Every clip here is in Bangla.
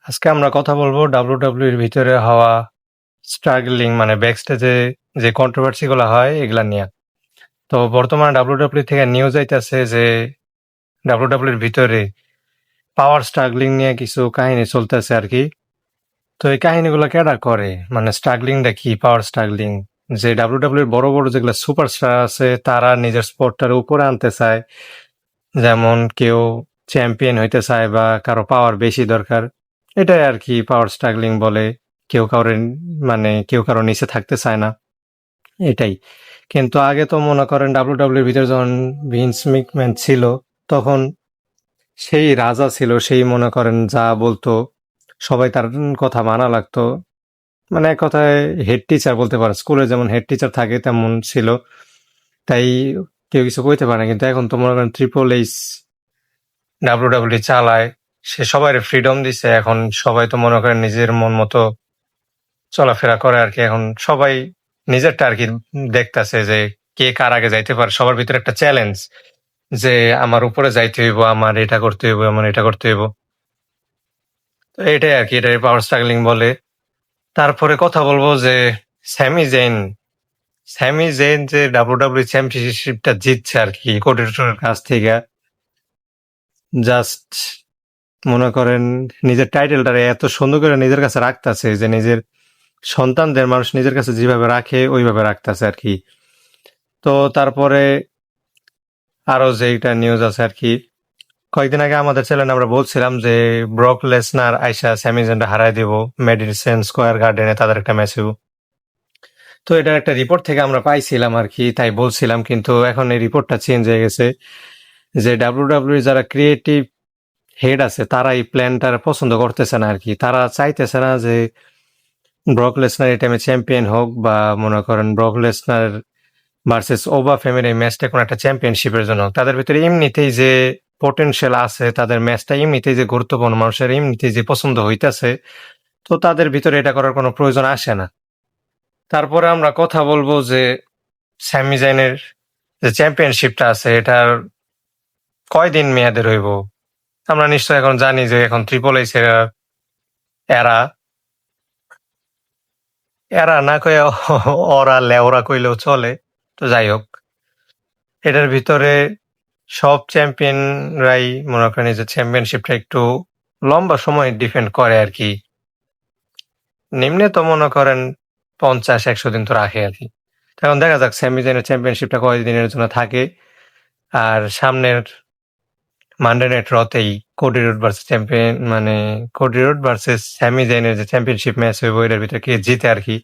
আজকে আমরা কথা বলবো ডাব্লিউডাব্লিউ এর ভিতরে হওয়া স্ট্রাগলিং মানে ব্যাকস্টেজে যে কন্ট্রোভার্সি গুলো হয় এগুলা নিয়ে। তো বর্তমানে ডাব্লিউডাব্লিউ থেকে নিউজ আইতাছে যে ডাব্লিউডাব্লিউ এর ভিতরে পাওয়ার স্ট্রাগলিং নিয়ে কিছু কাহিনী চলতেছে আর কি। তো এই কাহিনীগুলো কেডা করে, মানে স্ট্রাগলিংটা কি, পাওয়ার স্ট্রাগলিং যে ডাব্লিউডাব্লিউ এর বড় বড় যেগুলো সুপারস্টার আছে তারা নিজের স্পোর্টটার উপরে আনতে চায়, যেমন কেউ চ্যাম্পিয়ন হইতে চায় বা কারো পাওয়ার বেশি দরকার, এটাই আর কি পাওয়ার স্ট্রাগলিং বলে। কেউ কারো মানে কেউ কারো নিচে থাকতে চায় না, এটাই। কিন্তু আগে তো মনে করেন ডাব্লিউডাব্লিউর ভিতরে যখন ভিন্স ম্যাকম্যান ছিল তখন সেই রাজা ছিল, সেই মনে করেন যা বলতো সবাই তার কথা মানা লাগতো, মানে এক কথায় হেড টিচার বলতে পারে, স্কুলে যেমন হেড টিচার থাকে তেমন ছিল, তাই কেউ কিছু কইতে পারে না। কিন্তু এখন তো মনে করেন ট্রিপল এইচ ডাব্লিউডাব্লিউ চালায়, সে সবাই ফ্রিডম দিছে, এখন সবাই তো মনে করেন নিজের মন মতো চলাফেরা করে আর কি। এখন সবাই নিজেরটা আর কি দেখতেছে যে কে কার আগে যাইতে পারে, সবার ভিতরে একটা চ্যালেঞ্জ যে আমার উপরে যাইতে হইব, আমার এটা করতে হইব, আমার এটা করতে হইব। তো এটাই আর কি, এটাই পাওয়ার স্ট্রাগলিং বলে। তারপরে কথা বলবো যে স্যামি জেন স্যামি জেন যে ডাব্লিউডাব্লিউ চ্যাম্পিয়নশিপটা জিতছে আর কি কোডির কাছ থেকে, জাস্ট মনে করেন নিজের টাইটেলটারে এত সুন্দর করে নিজের কাছে রাখতেছে যে নিজের সন্তানদের মানুষ নিজের কাছে যেভাবে রাখে ওইভাবে রাখতেছে আর কি। তো তারপরে আরো যেটা নিউজ আছে আর কি, কয়েকদিন আগে আমাদের চ্যানেলে আমরা বলছিলাম যে ব্রক লেসনার আইসা স্যামি জেনটা হারাই দেব মেডিসন স্কোয়ার গার্ডেনে তাদের একটা ম্যাচে। তো এটার একটা রিপোর্ট থেকে আমরা পাইছিলাম আর কি, তাই বলছিলাম। কিন্তু এখন এই রিপোর্টটা চেঞ্জ হয়ে গেছে, যে ডাব্লিউডাব্লিউ যারা ক্রিয়েটিভ হেড আছে তারা এই প্ল্যানটার পছন্দ করতেছে না আর কি। তারা চাইতেছে না যে ব্রক লেসনার এই টাইমে চ্যাম্পিয়ন হোক, বা মনে করেন ব্রক লেসনার ভার্সেস ওবা ফেমের এই ম্যাচটা কোনো একটা চ্যাম্পিয়নশিপের জন্য হোক। তাদের ভিতরে এমনিতেই যে পোটেনশিয়াল আছে, তাদের ম্যাচটা এমনিতেই যে গুরুত্বপূর্ণ, মানুষের এমনিতেই যে পছন্দ হইতেছে, তো তাদের ভিতরে এটা করার কোনো প্রয়োজন আসে না। তারপরে আমরা কথা বলবো যে স্যামি জাইনের যে চ্যাম্পিয়নশিপটা আছে এটার কয়দিন মেয়াদের হইব। আমরা নিশ্চয় এখন জানি যে এখন ট্রিপল এইচ এরা এরা না কয়ে ওরা লেওরা কইলেও চলে। তো যাই হোক, এটার ভিতরে সব চ্যাম্পিয়নরাই মনে করেন যে চ্যাম্পিয়নশিপটা একটু লম্বা সময় ডিফেন্ড করে আর কি। নিম্নে তো মনে করেন 50-100 দিন তো রাখে আর কি। এখন দেখা যাক স্যামি জাইনের চ্যাম্পিয়নশিপটা কয়দিনের জন্য থাকে। আর সামনের মানডে নাইট রতেই কোডি রোড ভার্সেস চ্যাম্পিয়ন, মানে কোডি রোড ভার্সেস স্যামি জাইনের যে চ্যাম্পিয়নশিপ ম্যাচ হইব এটার ভিতরে কে জিতে আর কি।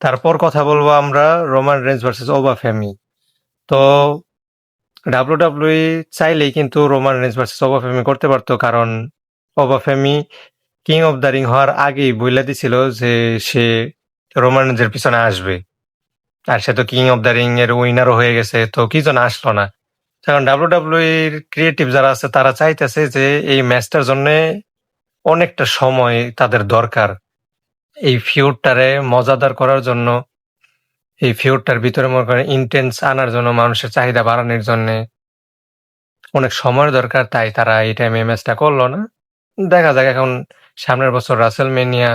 তারপর কথা বলবো আমরা Roman Reigns versus Oba Femi. তো ডাব্লিউডাব্লিউই চাইলেই কিন্তু Roman Reigns versus Oba Femi করতে পারতো, কারণ Oba Femi king of the ring হওয়ার আগেই বইলা দিছিল যে সে রোমান রেঞ্জের পিছনে আসবে, আর সে তো কিং অফ দ্য রিং এর উইনারও হয়ে গেছে, তো কি জন্য আসলো না। কারণ ডাব্লিউডাব্লিউর ক্রিয়েটিভ যারা আছে তারা চাইতেছে যে এই ম্যাচটার জন্য অনেকটা সময় তাদের দরকার, এই ফিউডটারে মজাদার করার জন্য, এই ফিউডটার ভিতরে মনে করেন ইন্টেন্স আনার জন্য, মানুষের চাহিদা বাড়ানোর জন্য অনেক সময়ের দরকার, তাই তারা এই টাইমে ম্যাচটা করলো না। দেখা যাক এখন সামনের বছর রাসেলমেনিয়া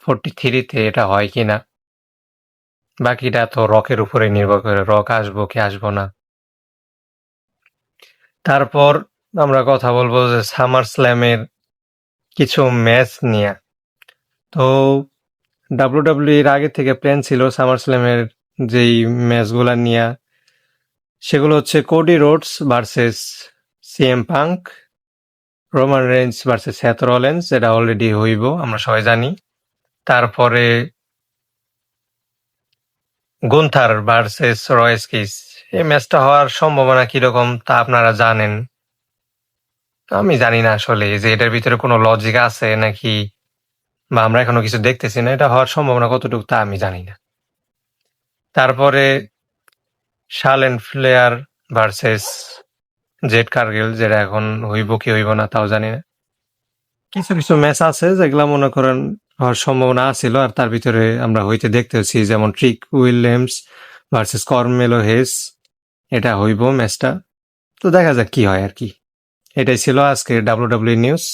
43-তে এটা হয় কিনা। বাকিটা তো রকের উপরে নির্ভর করে, রক আসবো কি আসবো না। তারপর আমরা কথা বলবো যে সামার স্ল্যামের কিছু ম্যাচ নিয়ে। তো ডাব্লিউডাব্লিউ এর আগে থেকে প্ল্যান ছিল সামার স্ল্যামের যেই ম্যাচগুলা নিয়ে, সেগুলো হচ্ছে Cody Rhodes versus CM Punk, Roman Reigns versus Seth Rollins, এটা অলরেডি হইব আমরা সবাই জানি। তারপরে গুন্থার ভার্সেস রয়েস কিস, এই ম্যাচটা হওয়ার সম্ভাবনা কিরকম তা আপনারা জানেন। আমি জানি না আসলে যে এটার ভিতরে কোনো লজিক আছে নাকি, বা আমরা এখনো কিছু দেখতেছি না, এটা হওয়ার সম্ভাবনা কতটুকু তা আমি জানি না। তারপরে শার্লেন ফ্লেয়ার ভার্সেস জেড কার্গিল, যেটা এখন হইব কি হইব না তাও জানি না। কিছু কিছু ম্যাচ আছে যেগুলা মনে করেন হওয়ার সম্ভাবনা আছিল, আর তার ভিতরে আমরা হইতে দেখতেছি, যেমন ট্রিক উইলিয়ামস ভার্সেস কর্মেলো হেস, এটা হইব ম্যাচটা। তো দেখা যাক কি হয় আর কি। এটাই ছিল আজকে ডাব্লিউডাব্লিউ নিউজ।